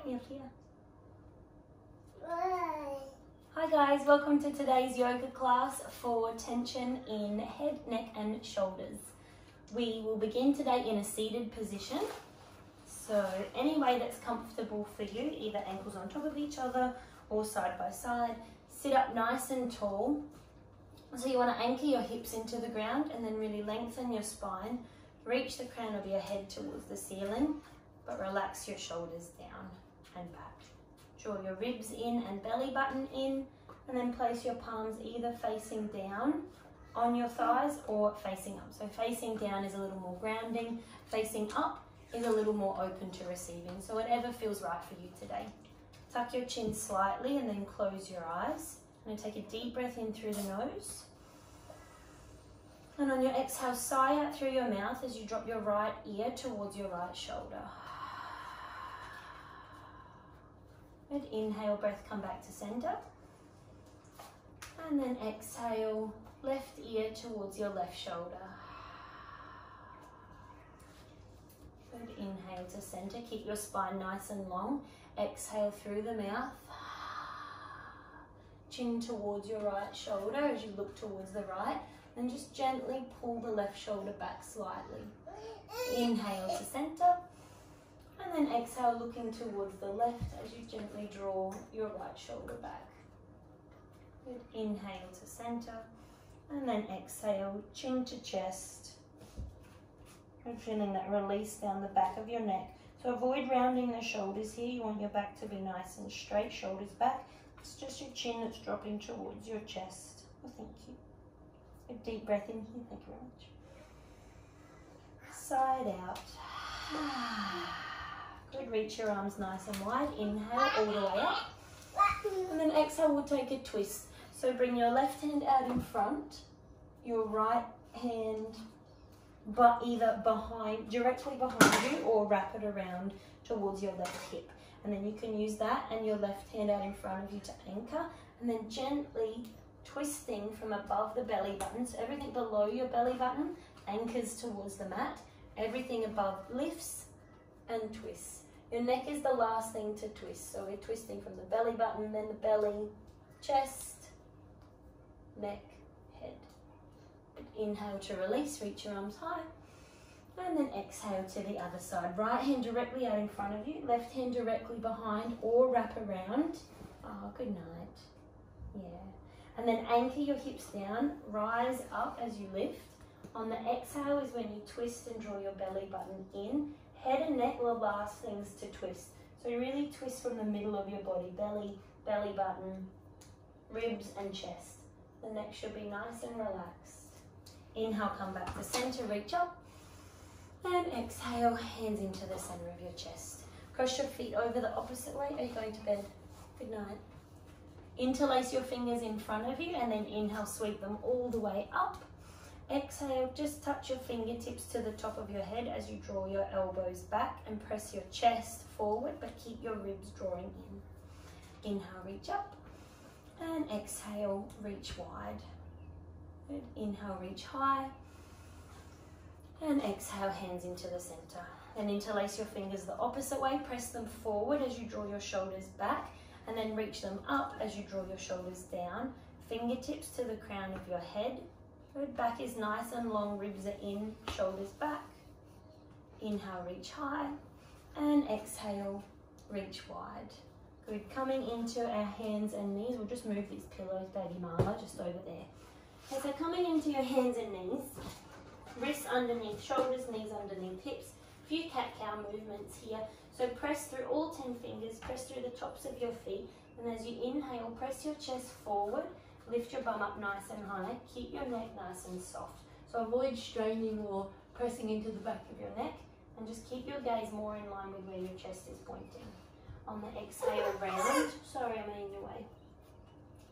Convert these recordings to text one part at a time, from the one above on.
Bring me up here. Hi guys, welcome to today's yoga class for tension in head, neck and shoulders. We will begin today in a seated position. So any way that's comfortable for you, either ankles on top of each other or side by side. Sit up nice and tall. So you want to anchor your hips into the ground and then really lengthen your spine. Reach the crown of your head towards the ceiling, but relax your shoulders down and back. Draw your ribs in and belly button in, and then place your palms either facing down on your thighs or facing up. So facing down is a little more grounding, facing up is a little more open to receiving. So whatever feels right for you today. Tuck your chin slightly and then close your eyes. And take a deep breath in through the nose. And on your exhale, sigh out through your mouth as you drop your right ear towards your right shoulder. Good. Inhale, breath, come back to center. And then exhale, left ear towards your left shoulder. Good. Inhale to center. Keep your spine nice and long. Exhale through the mouth. Chin towards your right shoulder as you look towards the right. And just gently pull the left shoulder back slightly. Inhale to center. And then exhale, looking towards the left as you gently draw your right shoulder back. Good. Inhale to center. And then exhale, chin to chest. And feeling that release down the back of your neck. So avoid rounding the shoulders here. You want your back to be nice and straight, shoulders back. It's just your chin that's dropping towards your chest. Oh, thank you. A deep breath in here. Thank you very much. Side out. Good. Reach your arms nice and wide. Inhale all the way up. And then exhale, we'll take a twist. So bring your left hand out in front, your right hand but either directly behind you, or wrap it around towards your left hip. And then you can use that and your left hand out in front of you to anchor, and then gently twisting from above the belly button. So everything below your belly button anchors towards the mat. Everything above lifts and twists. Your neck is the last thing to twist. So we're twisting from the belly button, then the belly, chest, neck, head. Inhale to release, reach your arms high. And then exhale to the other side. Right hand directly out in front of you, left hand directly behind or wrap around. Oh, good night. Yeah. And then anchor your hips down, rise up as you lift. On the exhale is when you twist and draw your belly button in. Head and neck are the last things to twist. So you really twist from the middle of your body, belly, belly button, ribs and chest. The neck should be nice and relaxed. Inhale, come back to center, reach up. And exhale, hands into the center of your chest. Cross your feet over the opposite way. Are you going to bed? Good night. Interlace your fingers in front of you and then inhale, sweep them all the way up. Exhale, just touch your fingertips to the top of your head as you draw your elbows back and press your chest forward, but keep your ribs drawing in. Inhale, reach up. And exhale, reach wide. Good. Inhale, reach high. And exhale, hands into the center. Then interlace your fingers the opposite way. Press them forward as you draw your shoulders back. And then reach them up as you draw your shoulders down. Fingertips to the crown of your head. Good. Back is nice and long. Ribs are in, shoulders back. Inhale, reach high. And exhale, reach wide. Good. Coming into our hands and knees. We'll just move these pillows, baby mama, just over there. Okay, so coming into your hands and knees, wrists underneath shoulders, knees underneath hips. A few cat-cow movements here. So press through all 10 fingers, press through the tops of your feet. And as you inhale, press your chest forward, lift your bum up nice and high. Keep your neck nice and soft. So avoid straining or pressing into the back of your neck. And just keep your gaze more in line with where your chest is pointing. On the exhale, round. Sorry, I'm in your way.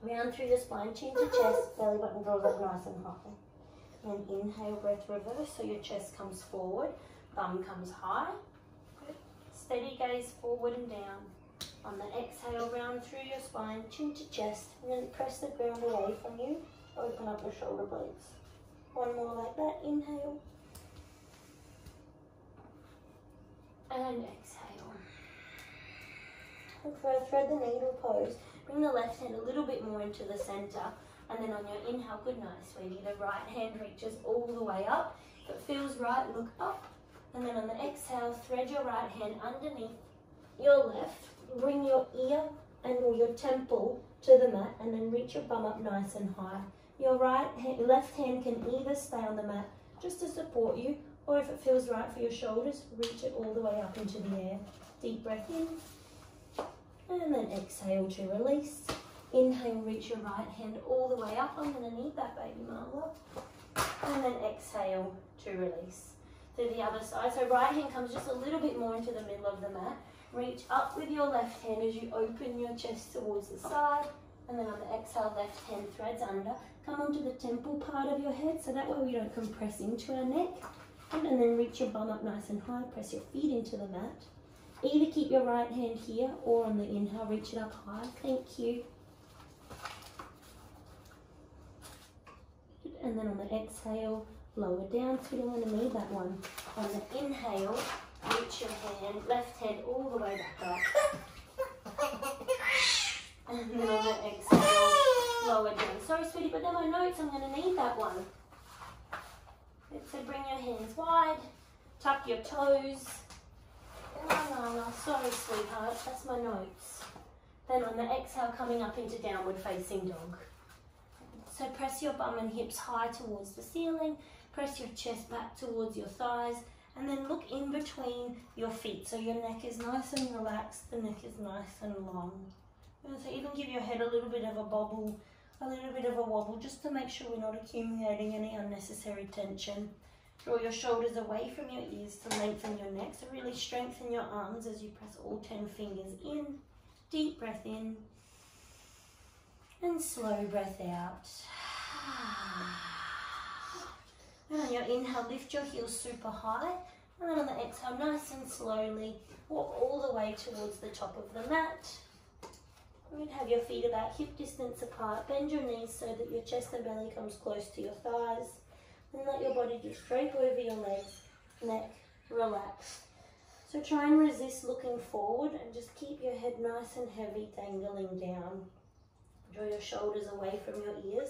Round through the spine, chin to chest, belly button draws up nice and high. And inhale, breath reverse, so your chest comes forward, bum comes high. Good. Steady gaze forward and down. On the exhale, round through your spine, chin to chest, and then press the ground away from you. Open up your shoulder blades. One more like that, inhale. And exhale. And for a thread the needle pose, bring the left hand a little bit more into the center, and then on your inhale, good night, sweetie, the right hand reaches all the way up. If it feels right, look up. And then on the exhale, thread your right hand underneath your left. Bring your ear and or your temple to the mat, and then reach your bum up nice and high. Your left hand can either stay on the mat just to support you, or if it feels right for your shoulders, reach it all the way up into the air. Deep breath in, and then exhale to release. Inhale, reach your right hand all the way up. I'm going to need that, baby Marla. And then exhale to release. To the other side. So right hand comes just a little bit more into the middle of the mat. Reach up with your left hand as you open your chest towards the side. And then on the exhale, left hand threads under. Come onto the temple part of your head, so that way we don't compress into our neck. And then reach your bum up nice and high. Press your feet into the mat. Either keep your right hand here, or on the inhale, reach it up high. Thank you. And then on the exhale, lower down. So we don't want to need that one. On the inhale, reach your hand, left hand all the way back up. And then on the exhale, lower down. Sorry, sweetie, but they're my notes. I'm going to need that one. So bring your hands wide, tuck your toes. No, sorry, sweetheart, that's my notes. Then on the exhale, coming up into downward facing dog. So press your bum and hips high towards the ceiling, press your chest back towards your thighs, and then look in between your feet. So your neck is nice and relaxed, the neck is nice and long. So even give your head a little bit of a bobble, a little bit of a wobble, just to make sure we're not accumulating any unnecessary tension. Draw your shoulders away from your ears to lengthen your neck. So really strengthen your arms as you press all 10 fingers in. Deep breath in. And slow breath out. And on your inhale, lift your heels super high. And then on the exhale, nice and slowly, walk all the way towards the top of the mat. You're going to have your feet about hip distance apart. Bend your knees so that your chest and belly comes close to your thighs. And let your body just drape over your legs, neck, relax. So try and resist looking forward and just keep your head nice and heavy, dangling down. Draw your shoulders away from your ears,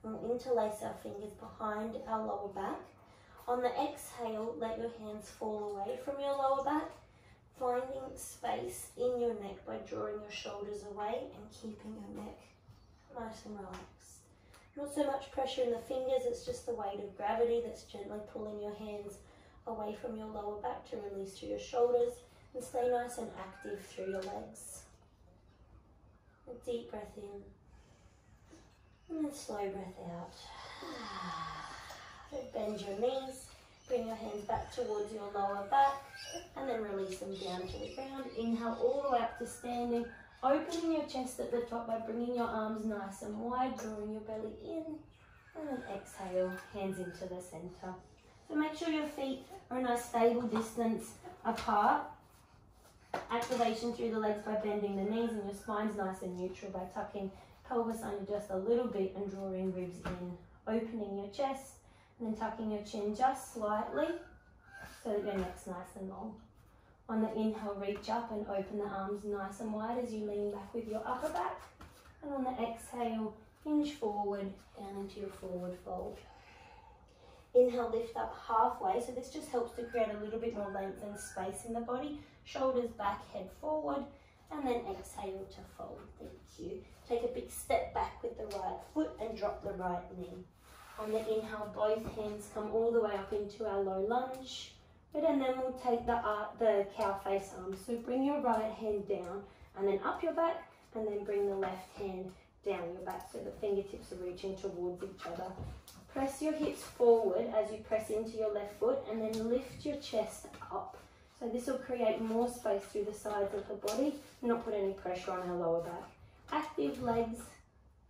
and we'll interlace our fingers behind our lower back. On the exhale, let your hands fall away from your lower back, finding space in your neck by drawing your shoulders away and keeping your neck nice and relaxed. Not so much pressure in the fingers, it's just the weight of gravity that's gently pulling your hands away from your lower back to release through your shoulders, and stay nice and active through your legs. A deep breath in. And then slow breath out. So bend your knees, bring your hands back towards your lower back, and then release them down to the ground. Inhale all the way up to standing, opening your chest at the top by bringing your arms nice and wide, drawing your belly in, and then exhale, hands into the center. So make sure your feet are a nice stable distance apart. Activation through the legs by bending the knees, and your spine's nice and neutral by tucking pelvis under just a little bit and drawing ribs in, opening your chest and then tucking your chin just slightly so that your neck's nice and long. On the inhale, reach up and open the arms nice and wide as you lean back with your upper back, and on the exhale, hinge forward down into your forward fold. Inhale, lift up halfway, so this just helps to create a little bit more length and space in the body. Shoulders back, head forward, and then exhale to fold. Thank you. Take a big step back with the right foot and drop the right knee. On the inhale, both hands come all the way up into our low lunge. And then we'll take the cow face arms. So bring your right hand down and then up your back, and then bring the left hand down your back so the fingertips are reaching towards each other. Press your hips forward as you press into your left foot, and then lift your chest up. So this will create more space through the sides of the body, not put any pressure on our lower back. Active legs,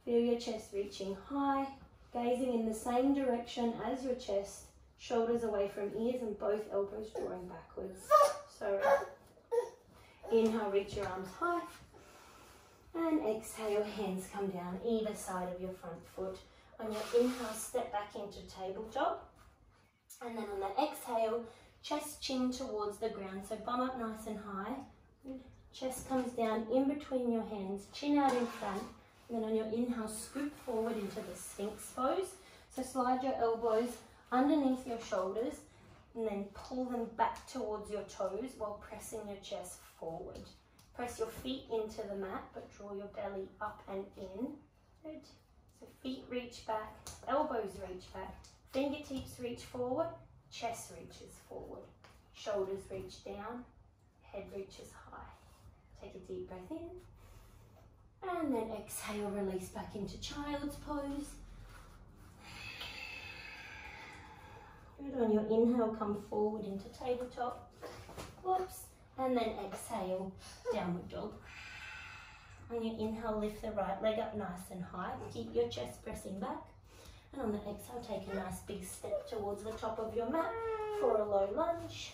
feel your chest reaching high, gazing in the same direction as your chest, shoulders away from ears and both elbows drawing backwards. So inhale, reach your arms high, and exhale, hands come down either side of your front foot. On your inhale, step back into tabletop, and then on the exhale, chest chin towards the ground, so bum up nice and high. Chest comes down in between your hands, chin out in front, and then on your inhale, scoop forward into the Sphinx pose. So slide your elbows underneath your shoulders and then pull them back towards your toes while pressing your chest forward. Press your feet into the mat, but draw your belly up and in. Good. So feet reach back, elbows reach back, fingertips reach forward, chest reaches forward, shoulders reach down, head reaches high. Take a deep breath in, and then exhale, release back into child's pose. Good. On your inhale, come forward into tabletop. Whoops. And then exhale, downward dog. On your inhale, lift the right leg up nice and high. Keep your chest pressing back. And on the exhale, take a nice big step towards the top of your mat for a low lunge.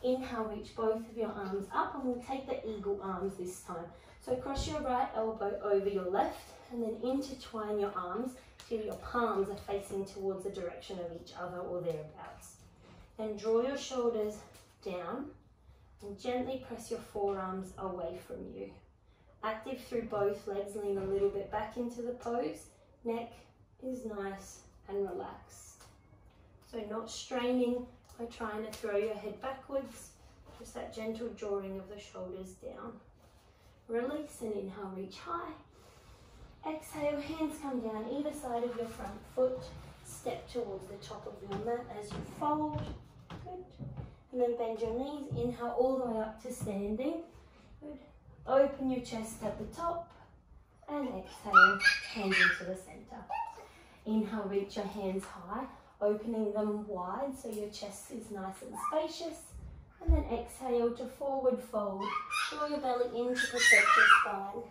Inhale, reach both of your arms up, and we'll take the eagle arms this time. So cross your right elbow over your left, and then intertwine your arms till your palms are facing towards the direction of each other or thereabouts. Then draw your shoulders down and gently press your forearms away from you. Active through both legs, lean a little bit back into the pose. Neck is nice and relaxed. So not straining by trying to throw your head backwards, just that gentle drawing of the shoulders down. Release and inhale, reach high. Exhale, hands come down either side of your front foot. Step towards the top of your mat as you fold. Good. And then bend your knees, inhale all the way up to standing. Good. Open your chest at the top and exhale, hands into the center. Inhale, reach your hands high, opening them wide so your chest is nice and spacious. And then exhale to forward fold. Draw your belly in to protect your spine.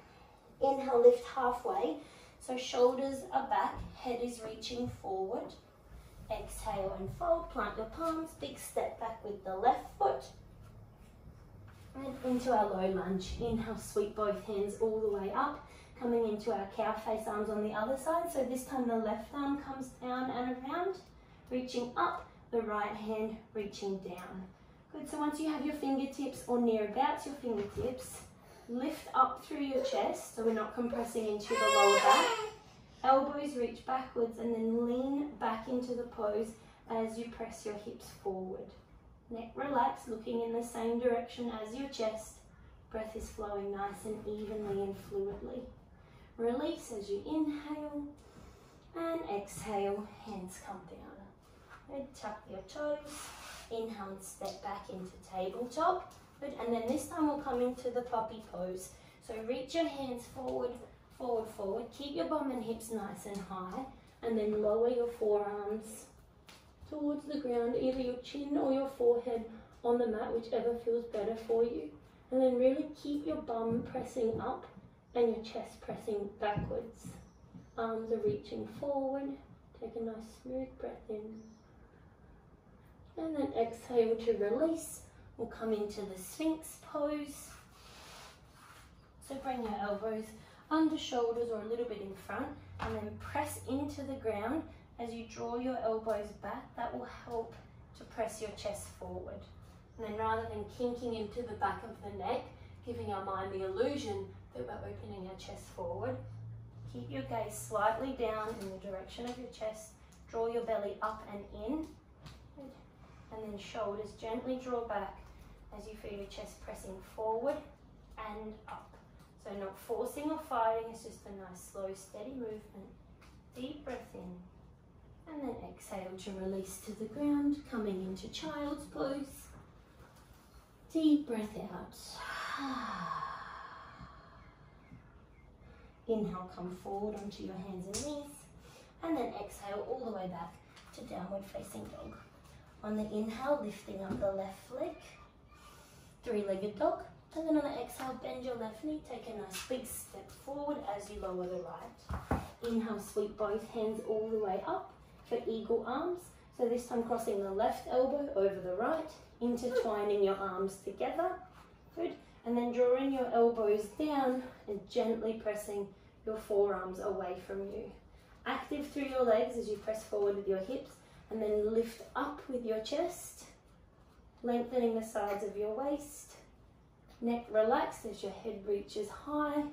Inhale, lift halfway, so shoulders are back, head is reaching forward. Exhale and fold, plant your palms, big step back with the left foot. And into our low lunge. Inhale, sweep both hands all the way up, coming into our cow face, arms on the other side. So this time the left arm comes down and around, reaching up, the right hand reaching down. Good, so once you have your fingertips or nearabouts your fingertips, lift up through your chest, so we're not compressing into the lower back. Elbows reach backwards and then lean back into the pose as you press your hips forward. Neck relaxed, looking in the same direction as your chest. Breath is flowing nice and evenly and fluidly. Release as you inhale and exhale, hands come down. Good, tuck your toes. Inhale and step back into tabletop. Good, and then this time we'll come into the puppy pose. So reach your hands forward, forward, forward. Keep your bum and hips nice and high, and then lower your forearms towards the ground, either your chin or your forehead on the mat, whichever feels better for you. And then really keep your bum pressing up and your chest pressing backwards. Arms are reaching forward. Take a nice smooth breath in. And then exhale to release. We'll come into the Sphinx pose. So bring your elbows under shoulders or a little bit in front, and then press into the ground as you draw your elbows back. That will help to press your chest forward. And then rather than kinking into the back of the neck, giving our mind the illusion that we're opening our chest forward, keep your gaze slightly down in the direction of your chest. Draw your belly up and in. And then shoulders gently draw back as you feel your chest pressing forward and up. So not forcing or fighting, it's just a nice slow steady movement. Deep breath in and then exhale to release to the ground, coming into child's pose. Deep breath out. Inhale, come forward onto your hands and knees, and then exhale all the way back to downward facing dog. On the inhale, lifting up the left leg, three-legged dog. And then on the exhale, bend your left knee, take a nice big step forward as you lower the right. Inhale, sweep both hands all the way up for eagle arms. So this time crossing the left elbow over the right, intertwining your arms together. Good. And then drawing your elbows down and gently pressing your forearms away from you. Active through your legs as you press forward with your hips, and then lift up with your chest, lengthening the sides of your waist. Neck relaxed as your head reaches high,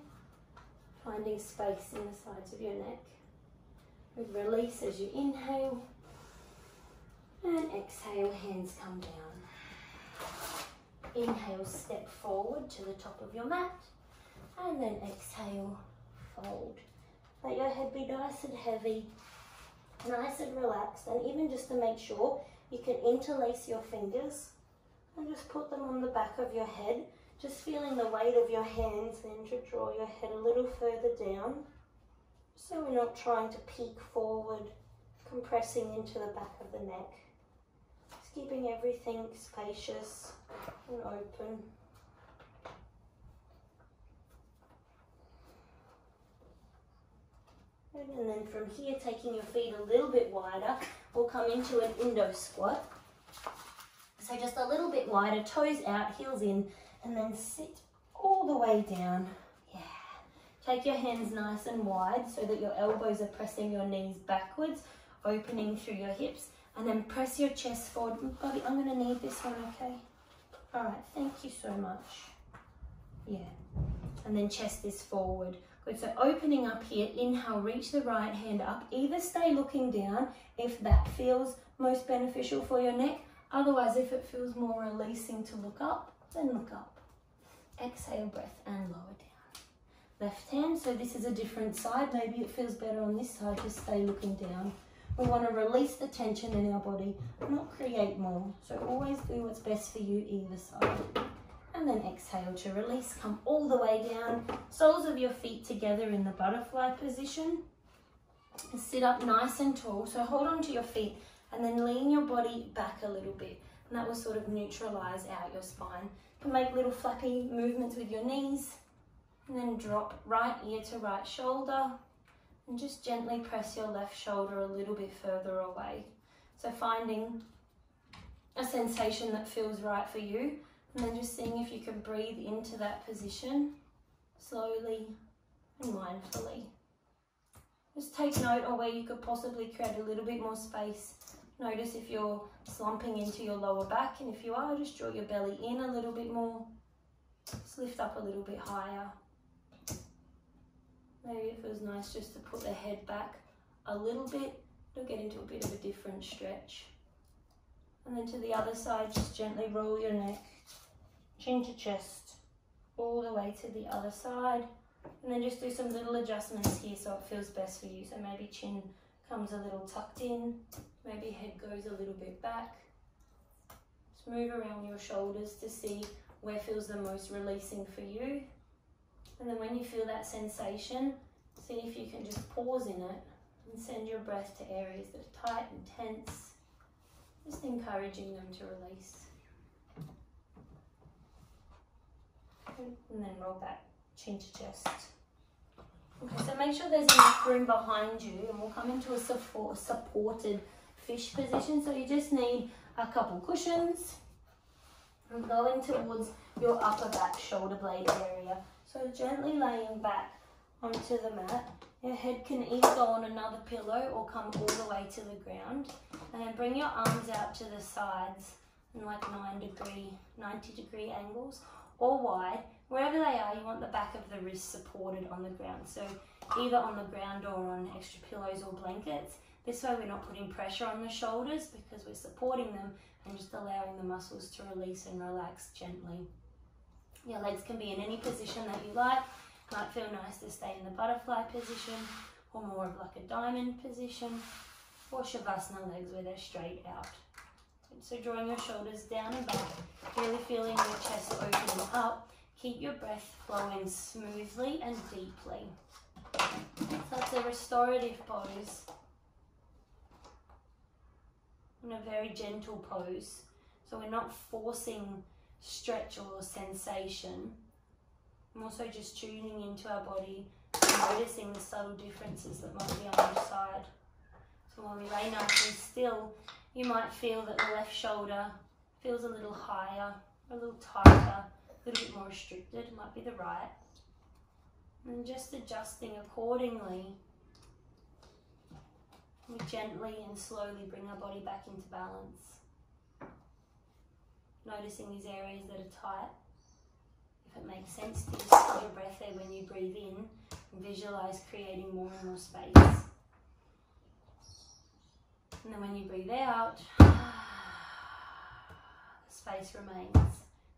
finding space in the sides of your neck. With release as you inhale, and exhale, hands come down. Inhale, step forward to the top of your mat, and then exhale, fold. Let your head be nice and heavy, nice and relaxed, and even just to make sure, you can interlace your fingers and just put them on the back of your head, just feeling the weight of your hands then to draw your head a little further down, so we're not trying to peek forward, compressing into the back of the neck. Just keeping everything spacious and open. And then from here, taking your feet a little bit wider, we'll come into an Indo squat. So just a little bit wider, toes out, heels in, and then sit all the way down. Yeah. Take your hands nice and wide so that your elbows are pressing your knees backwards, opening through your hips, and then press your chest forward. Bobby, I'm going to need this one, okay? All right, thank you so much. Yeah. And then chest is forward. Good, so opening up here, inhale, reach the right hand up. Either stay looking down if that feels most beneficial for your neck. Otherwise, if it feels more releasing to look up, then look up. Exhale, breath, and lower down. Left hand, so this is a different side. Maybe it feels better on this side, just stay looking down. We want to release the tension in our body, not create more. So always do what's best for you either side. And then exhale to release, come all the way down. Soles of your feet together in the butterfly position. Sit up nice and tall, so hold on to your feet and then lean your body back a little bit. And that will sort of neutralize out your spine. You can make little flappy movements with your knees. And then drop right ear to right shoulder. And just gently press your left shoulder a little bit further away. So finding a sensation that feels right for you. And then just seeing if you can breathe into that position slowly and mindfully. Just take note of where you could possibly create a little bit more space. Notice if you're slumping into your lower back, and if you are, just draw your belly in a little bit more. Just lift up a little bit higher. Maybe it feels nice just to put the head back a little bit. It'll get into a bit of a different stretch. And then to the other side, just gently roll your neck, chin to chest, all the way to the other side. And then just do some little adjustments here so it feels best for you. So maybe chin comes a little tucked in, maybe head goes a little bit back. Just move around your shoulders to see where feels the most releasing for you. And then when you feel that sensation, see if you can just pause in it and send your breath to areas that are tight and tense, just encouraging them to release. And then roll back, chin to chest. Okay, so make sure there's enough room behind you, and we'll come into a supported fish position. So you just need a couple cushions and going towards your upper back shoulder blade area. So gently laying back onto the mat. Your head can either go on another pillow or come all the way to the ground. And then bring your arms out to the sides in like 90 degree angles or wide. Wherever they are, you want the back of the wrist supported on the ground. So either on the ground or on extra pillows or blankets. This way we're not putting pressure on the shoulders because we're supporting them and just allowing the muscles to release and relax gently. Your legs can be in any position that you like. Might feel nice to stay in the butterfly position or more of like a diamond position, or Shavasana legs where they're straight out. So drawing your shoulders down and back, really feeling your chest opening up. Keep your breath flowing smoothly and deeply. So it's a restorative pose. In a very gentle pose. So we're not forcing stretch or sensation. I'm also just tuning into our body and noticing the subtle differences that might be on each side. So when we lay nice and still, you might feel that the left shoulder feels a little higher, a little tighter, a little bit more restricted. It might be the right. And just adjusting accordingly. We gently and slowly bring our body back into balance. Noticing these areas that are tight. If it makes sense to just hold your breath there when you breathe in, and visualize creating more and more space. And then when you breathe out, the space remains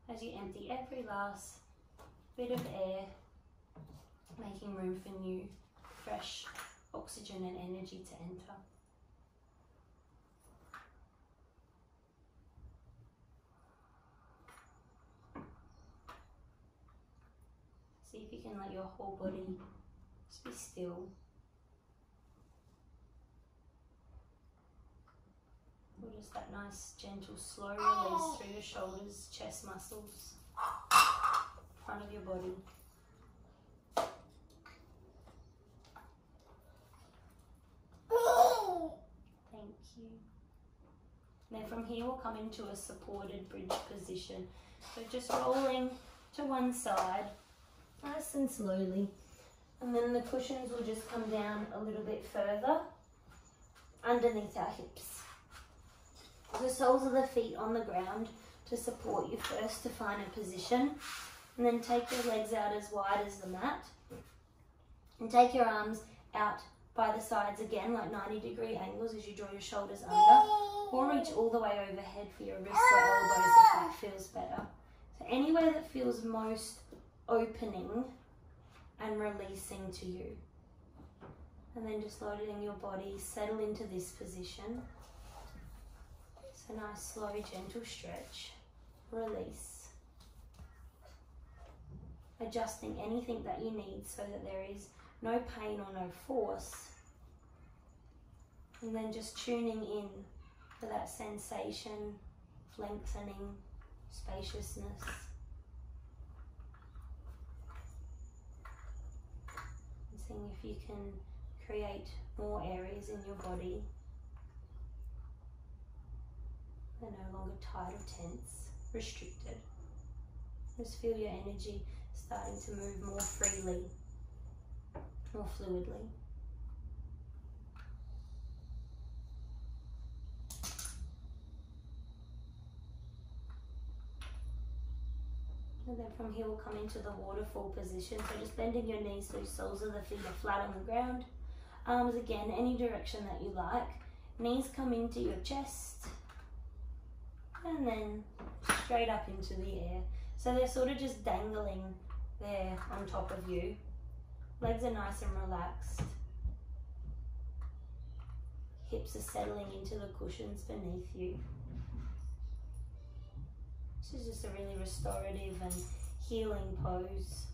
as you empty every last bit of air, making room for new, fresh oxygen and energy to enter. See if you can let your whole body just be still. Or just that nice, gentle, slow release through your shoulders, chest muscles, front of your body. Thank you. Then from here we'll come into a supported bridge position. So just rolling to one side, nice and slowly. And then the cushions will just come down a little bit further underneath our hips. The soles of the feet on the ground to support you first to find a position, and then take your legs out as wide as the mat and take your arms out by the sides again like 90-degree angles as you draw your shoulders under, or reach all the way overhead for your wrists or elbows if that feels better. So anywhere that feels most opening and releasing to you. And then just letting your body settle into this position. So nice, slow, gentle stretch, release. Adjusting anything that you need so that there is no pain or no force. And then just tuning in for that sensation, lengthening, spaciousness. And seeing if you can create more areas in your body. They're no longer tight or tense, restricted. Just feel your energy starting to move more freely, more fluidly. And then from here we'll come into the waterfall position. So just bending your knees so soles of the feet are flat on the ground. Arms again, any direction that you like. Knees come into your chest. And then straight up into the air. So they're sort of just dangling there on top of you. Legs are nice and relaxed. Hips are settling into the cushions beneath you. This is just a really restorative and healing pose.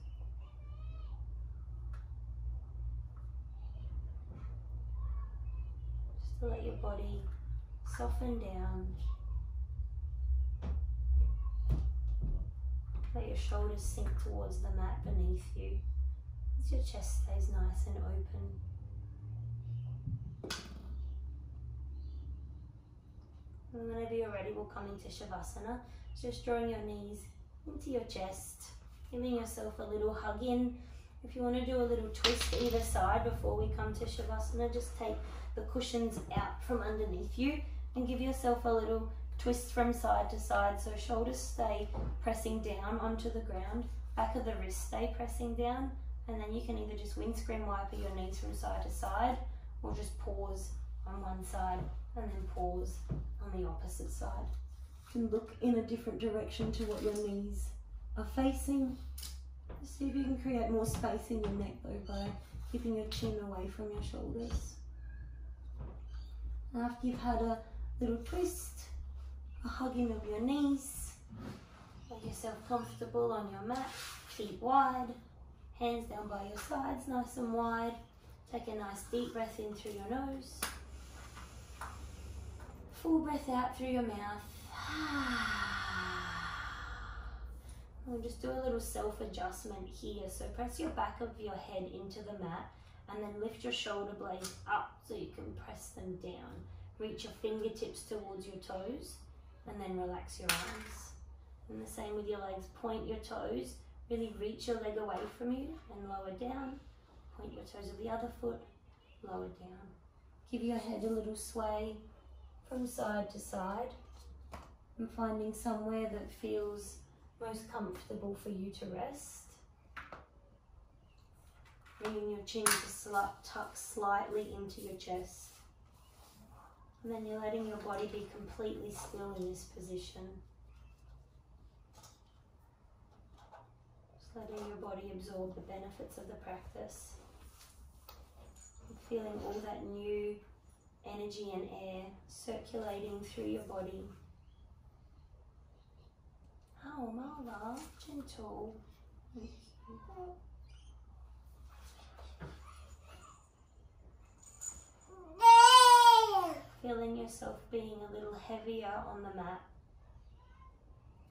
Just to let your body soften down. Let your shoulders sink towards the mat beneath you as your chest stays nice and open. And whenever you're ready, we'll come into Shavasana. Just drawing your knees into your chest, giving yourself a little hug in. If you want to do a little twist either side before we come to Shavasana, just take the cushions out from underneath you and give yourself a little twist from side to side, so shoulders stay pressing down onto the ground, back of the wrists stay pressing down, and then you can either just windscreen wiper your knees from side to side, or just pause on one side and then pause on the opposite side. You can look in a different direction to what your knees are facing. Just see if you can create more space in your neck though by keeping your chin away from your shoulders. And after you've had a little twist, a hugging of your knees, make yourself comfortable on your mat, feet wide, hands down by your sides, nice and wide. Take a nice deep breath in through your nose, full breath out through your mouth. We'll just do a little self-adjustment here. So press your back of your head into the mat and then lift your shoulder blades up so you can press them down. Reach your fingertips towards your toes and then relax your arms. And the same with your legs. Point your toes, really reach your leg away from you and lower down. Point your toes of the other foot, lower down. Give your head a little sway from side to side and finding somewhere that feels most comfortable for you to rest. Bringing your chin to tuck slightly into your chest. And then you're letting your body be completely still in this position. Just letting your body absorb the benefits of the practice. Feeling all that new energy and air circulating through your body. Oh, Marla, gentle. Feeling yourself being a little heavier on the mat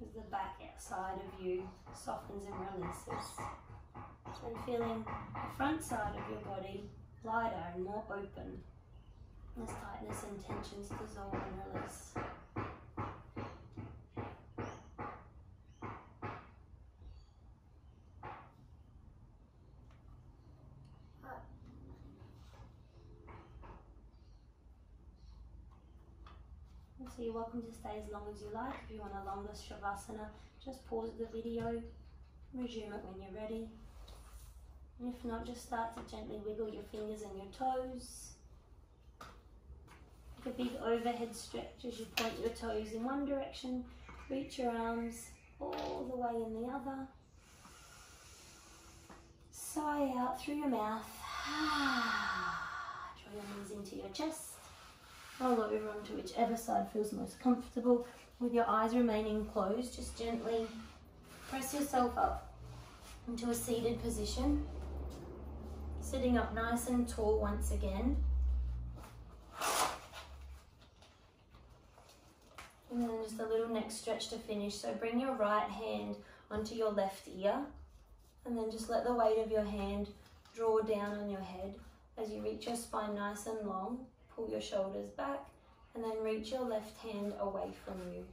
as the back side of you softens and releases. And feeling the front side of your body lighter and more open as tightness and tensions dissolve and release. So you're welcome to stay as long as you like. If you want a longer Shavasana, just pause the video, resume it when you're ready. And if not, just start to gently wiggle your fingers and your toes. Take a big overhead stretch as you point your toes in one direction, reach your arms all the way in the other. Sigh out through your mouth. Draw your knees into your chest. Roll over onto whichever side feels most comfortable. With your eyes remaining closed, just gently press yourself up into a seated position. Sitting up nice and tall once again. And then just a little neck stretch to finish. So bring your right hand onto your left ear. And then just let the weight of your hand draw down on your head as you reach your spine nice and long. Pull your shoulders back and then reach your left hand away from you.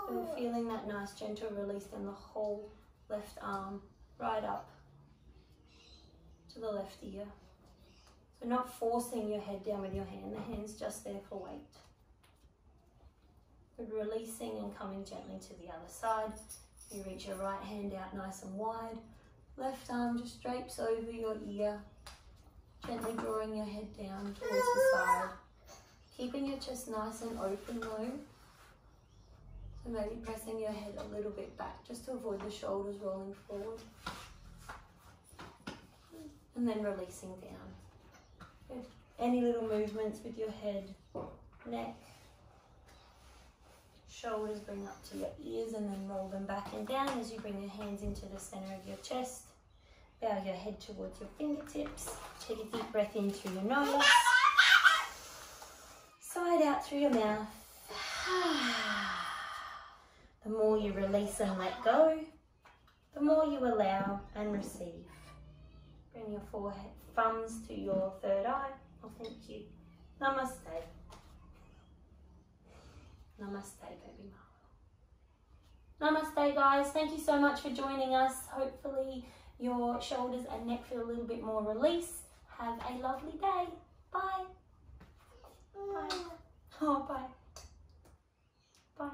So feeling that nice gentle release in the whole left arm right up to the left ear. So not forcing your head down with your hand, the hand's just there for weight. But releasing and coming gently to the other side. You reach your right hand out nice and wide. Left arm just drapes over your ear. Gently drawing your head down towards the side. Keeping your chest nice and open though. So maybe pressing your head a little bit back just to avoid the shoulders rolling forward. And then releasing down. Good. Any little movements with your head, neck, shoulders bring up to your ears and then roll them back and down as you bring your hands into the center of your chest. Bow your head towards your fingertips. Take a deep breath in through your nose. Sigh out through your mouth. The more you release and let go, the more you allow and receive. Bring your forehead, thumbs to your third eye. Oh, thank you. Namaste. Namaste, baby mama. Namaste, guys. Thank you so much for joining us. Hopefully your shoulders and neck feel a little bit more release. Have a lovely day. Bye. Bye. Oh, bye. Bye.